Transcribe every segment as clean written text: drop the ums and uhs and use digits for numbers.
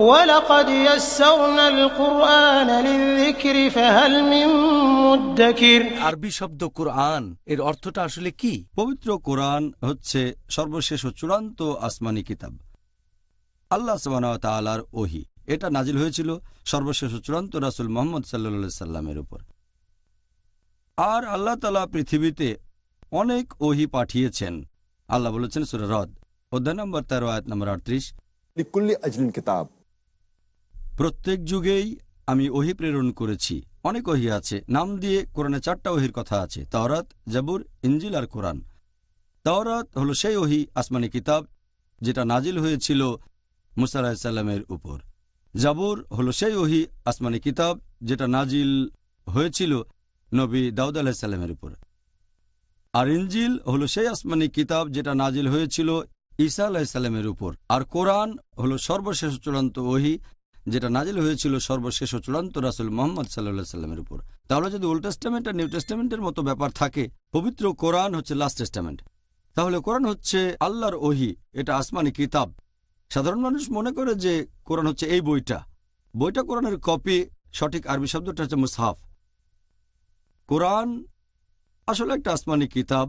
ওয়ালাকাদ ইয়াসসারনাল কুরআন লিযিকরি ফাহাল মিন মুদ্দাকির। আরবি শব্দ কুরআন, এর অর্থটা আসলে কি? পবিত্র কোরআন হচ্ছে সর্বশেষ ও চূড়ান্ত আসমানি কিতাব, আল্লাহ সুবহানাহু ওয়া তাআলার ওহী। এটা নাজিল হয়েছিল সর্বশেষ ও চূড়ান্ত রাসূল মুহাম্মদ সাল্লাল্লাহু আলাইহি সাল্লামের উপর। আর আল্লাহ তাআলা পৃথিবীতে অনেক ওহী পাঠিয়েছেন। আল্লাহ বলেছেন সূরা রদ অধ্যায় নম্বর 13 আয়াত নম্বর 38, লিকুল্লি আজলিন কিতাব, প্রত্যেক যুগেই আমি ওহী প্রেরণ করেছি। অনেক ওহী আছে, নাম দিয়ে কোরআনে 4টা ওহীর কথা আছে, তাওরাত, জাবুর, ইনজিল আর কোরআন। তাওরাত হলো সেই ওহী আসমানি কিতাব যেটা নাজিল হয়েছিল মুসা আলাইহিস সালামের উপর। জাবুর হলো সেই ওহী আসমানি কিতাব যেটা নাজিল হয়েছিল নবী দাউদ আলাইহিস সালামের উপর। আর ইনজিল হলো সেই আসমানি কিতাব যেটা নাজিল হয়েছিল ঈসা আলাইহিস সালামের উপর। আর কোরআন হলো সর্বশেষ চূড়ান্ত ওহী যেটা নাজিল হয়েছিল সর্বশেষ ও চূড়ান্ত রাসূল মুহাম্মদ সাল্লাল্লাহু আলাইহি সাল্লামের উপর। তাহলে যদি ওল্ড টেস্টামেন্ট আর নিউ টেস্টামেন্টের মতো ব্যাপার থাকে, পবিত্র কোরআন হচ্ছে লাস্ট টেস্টামেন্ট, তাহলে কোরআন হচ্ছে আল্লাহর ওহী, এটা আসমানি কিতাব। সাধারণ মানুষ মনে করে যে কোরআন হচ্ছে এই বইটা কোরআনের কপি। সঠিক আরবি শব্দটা হচ্ছে মুসহাফ। কোরআন আসলে একটা আসমানি কিতাব,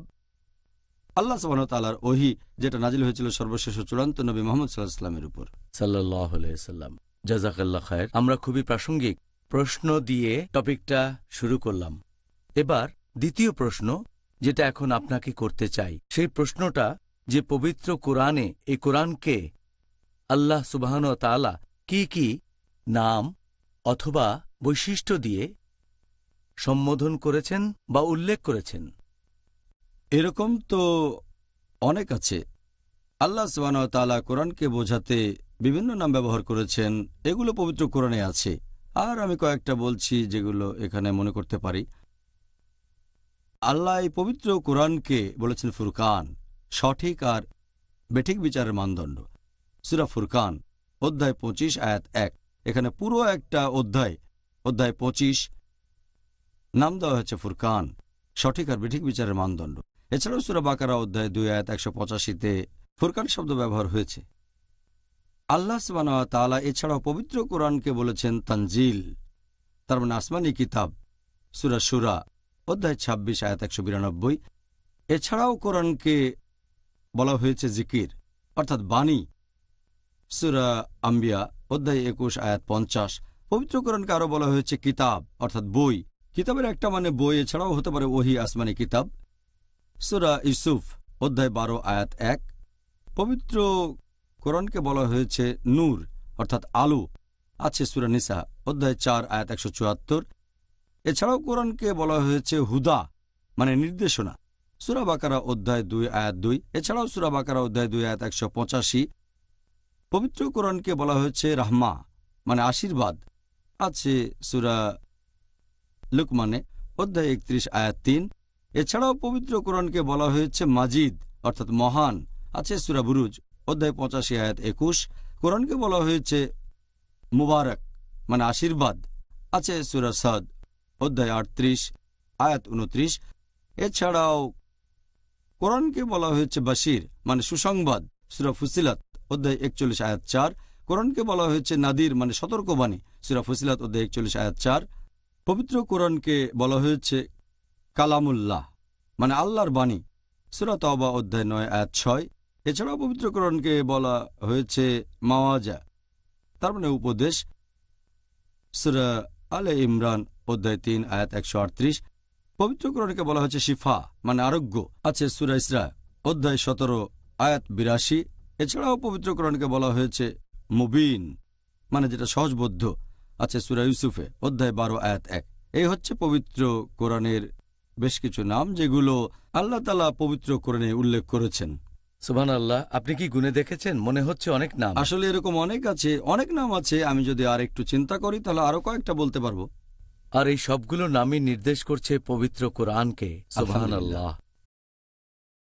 আল্লাহ সুবহানাহু ওয়া তাআলার ওহী যেটা নাজিল হয়েছিল সর্বশেষ ও চূড়ান্ত নবী মুহাম্মদ সাল্লাল্লাহু আলাইহি সাল্লামের উপর। সাল্লাল্লাহু আলাইহি সাল্লাম। জাযাকাল্লাহ খায়ের। আমরা খুবই প্রাসঙ্গিক প্রশ্ন দিয়ে টপিকটা শুরু করলাম। এবার দ্বিতীয় প্রশ্ন যেটা এখন আপনাকে করতে চাই, সেই প্রশ্নটা যে পবিত্র কোরআনে, এই কোরআনকে আল্লাহ সুবহানাহু ওয়া তাআলা কি কি নাম অথবা বৈশিষ্ট্য দিয়ে সম্বোধন করেছেন বা উল্লেখ করেছেন? এরকম তো অনেক আছে। আল্লাহ সুবহানাহু ওয়া তাআলা কোরআনকে বোঝাতে বিভিন্ন নাম ব্যবহার করেছেন, এগুলো পবিত্র কোরআনে আছে। আর আমি কয়েকটা বলছি যেগুলো এখানে মনে করতে পারি। আল্লাহ এই পবিত্র কোরআনকে বলেছেন ফুরকান, সঠিক আর বেঠিক বিচারের মানদণ্ড। সূরা ফুরকান অধ্যায় 25 আয়াত 1, এখানে পুরো একটা অধ্যায় 25 নাম দেওয়া হয়েছে ফুরকান, সঠিক আর বেঠিক বিচারের মানদণ্ড। এছাড়াও সূরা বাকারা অধ্যায় 2 আয়াত 185-তে ফুরকান শব্দ ব্যবহার হয়েছে। আল্লাহ সুবহানাহু ওয়া তাআলা এছাড়াও পবিত্র কোরআনকে বলেছেন তানজিল, তার মানে আসমানি কিতাব। সূরা শুরা অধ্যায় 26 আয়াত 192। এছাড়াও কোরআনকে বলা হয়েছে জিকির অর্থাৎ বাণী। সূরা আম্বিয়া অধ্যায় 21 আয়াত 50। পবিত্র কোরআনকে আরও বলা হয়েছে কিতাব অর্থাৎ বই। কিতাবের একটা মানে বই, এছাড়াও হতে পারে ওহী আসমানি কিতাব। সূরা ইউসুফ অধ্যায় 12 আয়াত 1। পবিত্র কোরআনকে বলা হয়েছে নূর অর্থাৎ আলো, আছে সূরা নিসা অধ্যায় 4 আয়াত 174। এছাড়াও কোরআনকে বলা হয়েছে হুদা মানে নির্দেশনা, সূরা বাকারা অধ্যায় 2 আয়াত 2। এছাড়াও সূরা বাকারা অধ্যায় 2 আয়াত 185। পবিত্র কোরআনকে বলা হয়েছে রাহমা মানে আশীর্বাদ, আছে সূরা লুকমানে অধ্যায় 31 আয়াত 3। এছাড়াও পবিত্র কোরআনকে বলা হয়েছে মাজিদ অর্থাৎ মহান, আছে সূরা বুরুজ অধ্যায় 85 আয়াত 21। কোরআনকে বলা হয়েছে মুবারক মানে আশীর্বাদ, আছে সূরা সাদ অধ্যায় 38 আয়াত 29। এছাড়াও কোরআনকে বলা হয়েছে বাশির মানে সুসংবাদ, সূরা ফুসিলাত অধ্যায় 41 আয়াত 4। কোরআনকে বলা হয়েছে নাদির মানে সতর্কবাণী, সূরা ফুসিলাত অধ্যায় 41 আয়াত 4। পবিত্র কোরআনকে বলা হয়েছে কালামুল্লাহ মানে আল্লাহর বাণী, সূরা তাওবা অধ্যায় 9 আয়াত 6। এছাড়াও পবিত্র কোরআনকে বলা হয়েছে মাওয়াজা তার মানে উপদেশ, সূরা আলে ইমরান অধ্যায় 3 আয়াত 138। পবিত্র কোরআনকে বলা হয়েছে শিফা মানে আরোগ্য, আছে সূরা ইসরা অধ্যায় 17 আয়াত 82। এছাড়াও পবিত্র কোরআনকে বলা হয়েছে মুবিন মানে যেটা সহজবোধ্য, আছে সূরা ইউসুফে অধ্যায় 12 আয়াত 1। এই হচ্ছে পবিত্র কোরআনের বেশ কিছু নাম যেগুলো আল্লাহ তাআলা পবিত্র কোরআনে উল্লেখ করেছেন। সুবহানাল্লাহ। আপনি কি গুনে দেখেছেন? মনে হচ্ছে অনেক নাম। আসলে এরকম অনেক আছে, অনেক নাম আছে। আমি যদি আর একটু চিন্তা করি তাহলে আরো কয়েকটা বলতে পারবো। আর এই সবগুলো নামই নির্দেশ করছে পবিত্র কোরআনকে। সুবহানাল্লাহ।